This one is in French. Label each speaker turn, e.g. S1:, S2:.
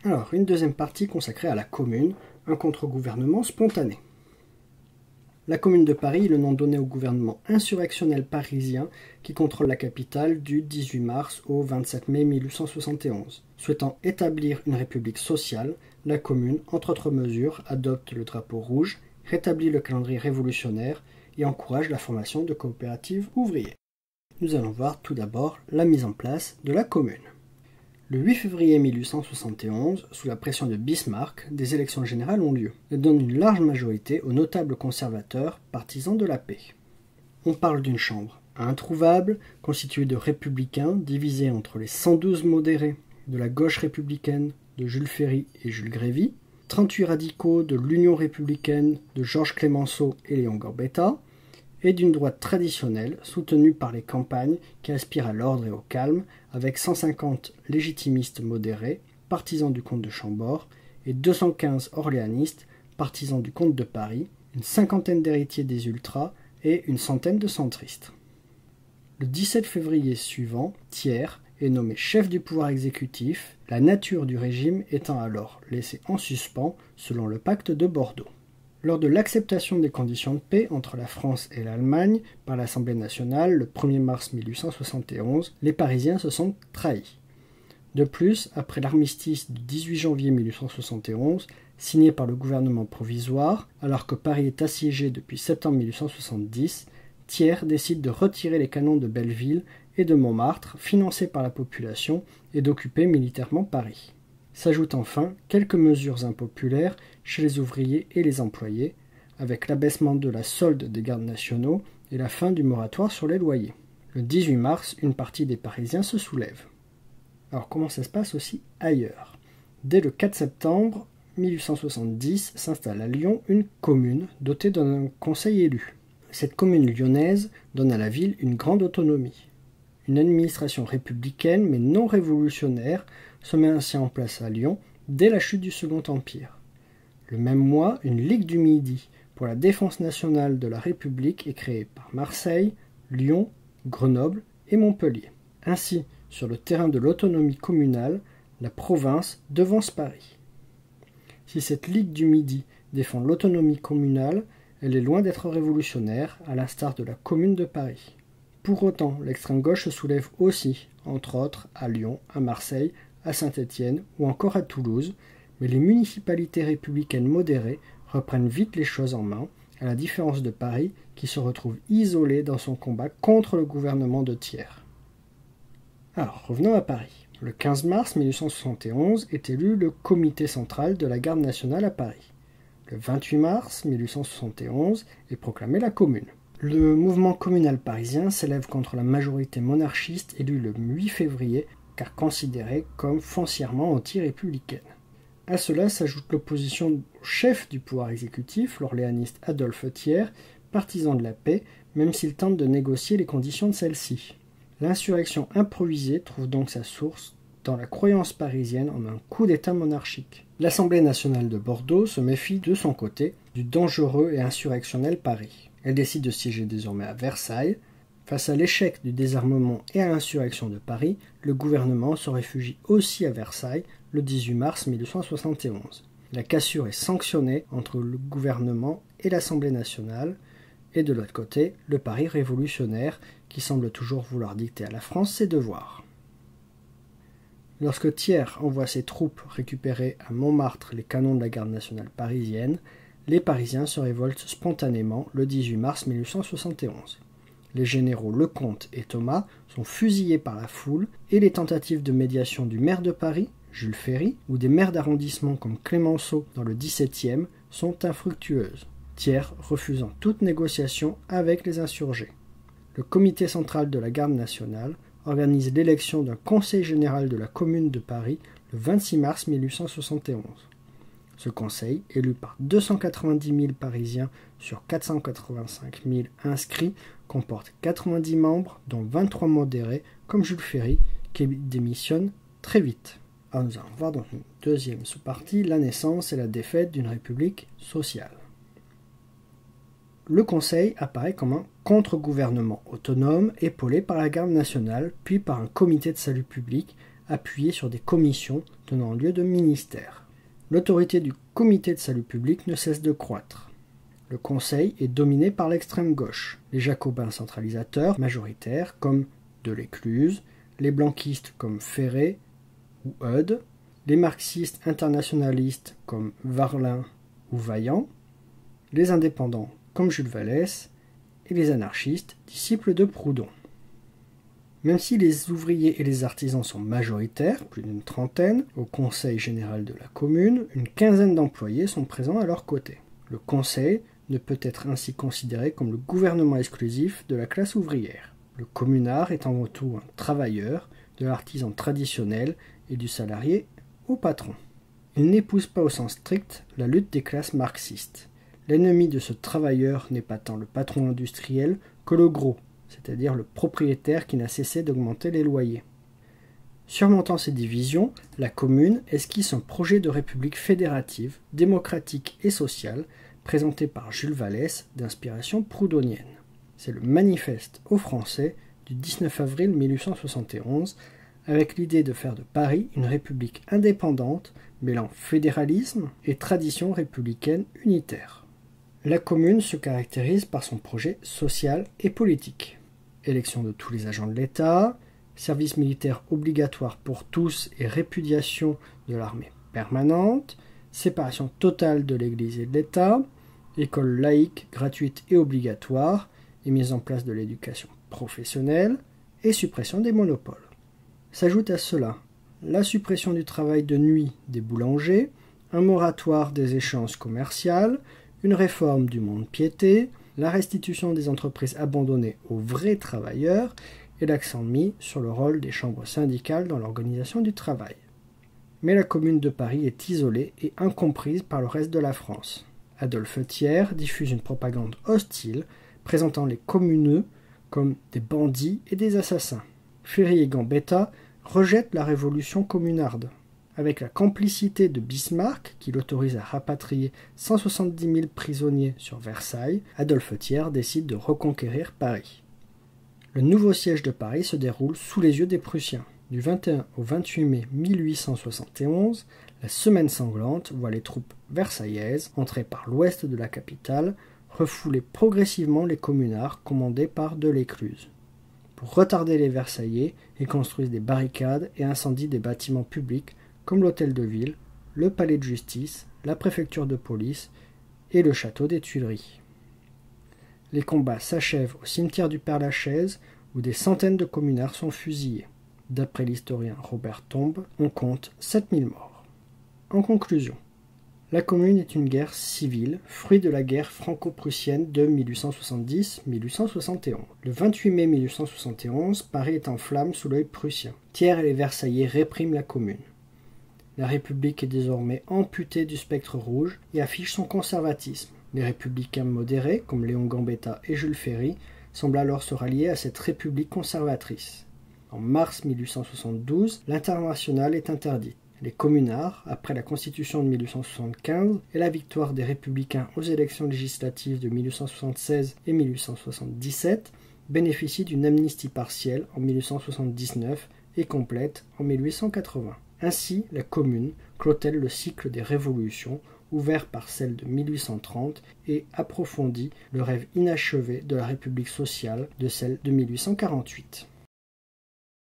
S1: Alors, une deuxième partie consacrée à la Commune, un contre-gouvernement spontané. La Commune de Paris est le nom donné au gouvernement insurrectionnel parisien qui contrôle la capitale du 18 mars au 27 mai 1871. Souhaitant établir une république sociale, la Commune, entre autres mesures, adopte le drapeau rouge, rétablit le calendrier révolutionnaire et encourage la formation de coopératives ouvrières. Nous allons voir tout d'abord la mise en place de la Commune. Le 8 février 1871, sous la pression de Bismarck, des élections générales ont lieu. Elles donnent une large majorité aux notables conservateurs, partisans de la paix. On parle d'une chambre introuvable, constituée de républicains divisés entre les 112 modérés de la gauche républicaine de Jules Ferry et Jules Grévy, 38 radicaux de l'Union républicaine de Georges Clemenceau et Léon Gambetta, et d'une droite traditionnelle soutenue par les campagnes qui aspirent à l'ordre et au calme, avec 150 légitimistes modérés, partisans du comte de Chambord, et 215 orléanistes, partisans du comte de Paris, une cinquantaine d'héritiers des ultras et une centaine de centristes. Le 17 février suivant, Thiers est nommé chef du pouvoir exécutif, la nature du régime étant alors laissée en suspens selon le pacte de Bordeaux. Lors de l'acceptation des conditions de paix entre la France et l'Allemagne par l'Assemblée nationale le 1er mars 1871, les Parisiens se sont trahis. De plus, après l'armistice du 18 janvier 1871, signé par le gouvernement provisoire, alors que Paris est assiégé depuis septembre 1870, Thiers décide de retirer les canons de Belleville et de Montmartre, financés par la population, et d'occuper militairement Paris. S'ajoutent enfin quelques mesures impopulaires chez les ouvriers et les employés, avec l'abaissement de la solde des gardes nationaux et la fin du moratoire sur les loyers. Le 18 mars, une partie des Parisiens se soulève. Alors comment ça se passe aussi ailleurs? Dès le 4 septembre 1870 s'installe à Lyon une commune dotée d'un conseil élu. Cette commune lyonnaise donne à la ville une grande autonomie. Une administration républicaine mais non révolutionnaire se met ainsi en place à Lyon dès la chute du Second Empire. Le même mois, une Ligue du Midi pour la défense nationale de la République est créée par Marseille, Lyon, Grenoble et Montpellier. Ainsi, sur le terrain de l'autonomie communale, la province devance Paris. Si cette Ligue du Midi défend l'autonomie communale, elle est loin d'être révolutionnaire, à l'instar de la Commune de Paris. Pour autant, l'extrême gauche se soulève aussi, entre autres à Lyon, à Marseille, à Saint-Étienne ou encore à Toulouse, mais les municipalités républicaines modérées reprennent vite les choses en main, à la différence de Paris qui se retrouve isolé dans son combat contre le gouvernement de Thiers. Alors, revenons à Paris. Le 15 mars 1871 est élu le comité central de la garde nationale à Paris. Le 28 mars 1871 est proclamée la Commune. Le mouvement communal parisien s'élève contre la majorité monarchiste élue le 8 février car considérée comme foncièrement anti-républicaine. À cela s'ajoute l'opposition au chef du pouvoir exécutif, l'orléaniste Adolphe Thiers, partisan de la paix, même s'il tente de négocier les conditions de celle-ci. L'insurrection improvisée trouve donc sa source dans la croyance parisienne en un coup d'État monarchique. L'Assemblée nationale de Bordeaux se méfie de son côté du dangereux et insurrectionnel Paris. Elle décide de siéger désormais à Versailles. Face à l'échec du désarmement et à l'insurrection de Paris, le gouvernement se réfugie aussi à Versailles le 18 mars 1871. La cassure est sanctionnée entre le gouvernement et l'Assemblée nationale, et de l'autre côté, le Paris révolutionnaire qui semble toujours vouloir dicter à la France ses devoirs. Lorsque Thiers envoie ses troupes récupérer à Montmartre les canons de la garde nationale parisienne, les Parisiens se révoltent spontanément le 18 mars 1871. Les généraux Lecomte et Thomas sont fusillés par la foule et les tentatives de médiation du maire de Paris, Jules Ferry, ou des maires d'arrondissement comme Clemenceau dans le 17e sont infructueuses, Thiers refusant toute négociation avec les insurgés. Le comité central de la garde nationale organise l'élection d'un conseil général de la Commune de Paris le 26 mars 1871. Ce conseil, élu par 290 000 Parisiens sur 485 000 inscrits, comporte 90 membres, dont 23 modérés, comme Jules Ferry, qui démissionne très vite. Alors nous allons voir dans une deuxième sous-partie la naissance et la défaite d'une république sociale. Le Conseil apparaît comme un contre-gouvernement autonome, épaulé par la garde nationale, puis par un comité de salut public, appuyées sur des commissions donnant lieu de ministères. L'autorité du comité de salut public ne cesse de croître. Le conseil est dominé par l'extrême gauche, les jacobins centralisateurs majoritaires comme Delécluze, les blanquistes comme Ferré ou Eudes, les marxistes internationalistes comme Varlin ou Vaillant, les indépendants comme Jules Vallès et les anarchistes, disciples de Proudhon. Même si les ouvriers et les artisans sont majoritaires, plus d'une trentaine, au Conseil général de la commune, une quinzaine d'employés sont présents à leur côté. Le Conseil ne peut être ainsi considéré comme le gouvernement exclusif de la classe ouvrière. Le communard est avant tout un travailleur, de l'artisan traditionnel et du salarié au patron. Il n'épouse pas au sens strict la lutte des classes marxistes. L'ennemi de ce travailleur n'est pas tant le patron industriel que le gros, c'est-à-dire le propriétaire qui n'a cessé d'augmenter les loyers. Surmontant ces divisions, la commune esquisse un projet de république fédérative, démocratique et sociale, présenté par Jules Vallès d'inspiration proudhonienne. C'est le manifeste aux Français du 19 avril 1871, avec l'idée de faire de Paris une république indépendante, mêlant fédéralisme et tradition républicaine unitaire. La commune se caractérise par son projet social et politique. Élection de tous les agents de l'État, service militaire obligatoire pour tous et répudiation de l'armée permanente, séparation totale de l'Église et de l'État, école laïque, gratuite et obligatoire, et mise en place de l'éducation professionnelle, et suppression des monopoles. S'ajoute à cela la suppression du travail de nuit des boulangers, un moratoire des échéances commerciales, une réforme du mont-de-piété, la restitution des entreprises abandonnées aux vrais travailleurs et l'accent mis sur le rôle des chambres syndicales dans l'organisation du travail. Mais la commune de Paris est isolée et incomprise par le reste de la France. Adolphe Thiers diffuse une propagande hostile présentant les communeux comme des bandits et des assassins. Ferry et Gambetta rejettent la révolution communarde. Avec la complicité de Bismarck, qui l'autorise à rapatrier 170 000 prisonniers sur Versailles, Adolphe Thiers décide de reconquérir Paris. Le nouveau siège de Paris se déroule sous les yeux des Prussiens. Du 21 au 28 mai 1871, la Semaine sanglante voit les troupes versaillaises entrer par l'ouest de la capitale, refouler progressivement les communards commandés par Delécluze. Pour retarder les Versaillais, ils construisent des barricades et incendient des bâtiments publics comme l'hôtel de ville, le palais de justice, la préfecture de police et le château des Tuileries. Les combats s'achèvent au cimetière du Père-Lachaise où des centaines de communards sont fusillés. D'après l'historien Robert Tombe, on compte 7000 morts. En conclusion, la Commune est une guerre civile, fruit de la guerre franco-prussienne de 1870-1871. Le 28 mai 1871, Paris est en flammes sous l'œil prussien. Thiers et les Versaillais répriment la Commune. La République est désormais amputée du spectre rouge et affiche son conservatisme. Les républicains modérés, comme Léon Gambetta et Jules Ferry, semblent alors se rallier à cette République conservatrice. En mars 1872, l'Internationale est interdite. Les communards, après la Constitution de 1875 et la victoire des Républicains aux élections législatives de 1876 et 1877, bénéficient d'une amnistie partielle en 1879 et complète en 1880. Ainsi, la Commune clôt-elle le cycle des révolutions, ouvert par celle de 1830, et approfondit le rêve inachevé de la République sociale de celle de 1848.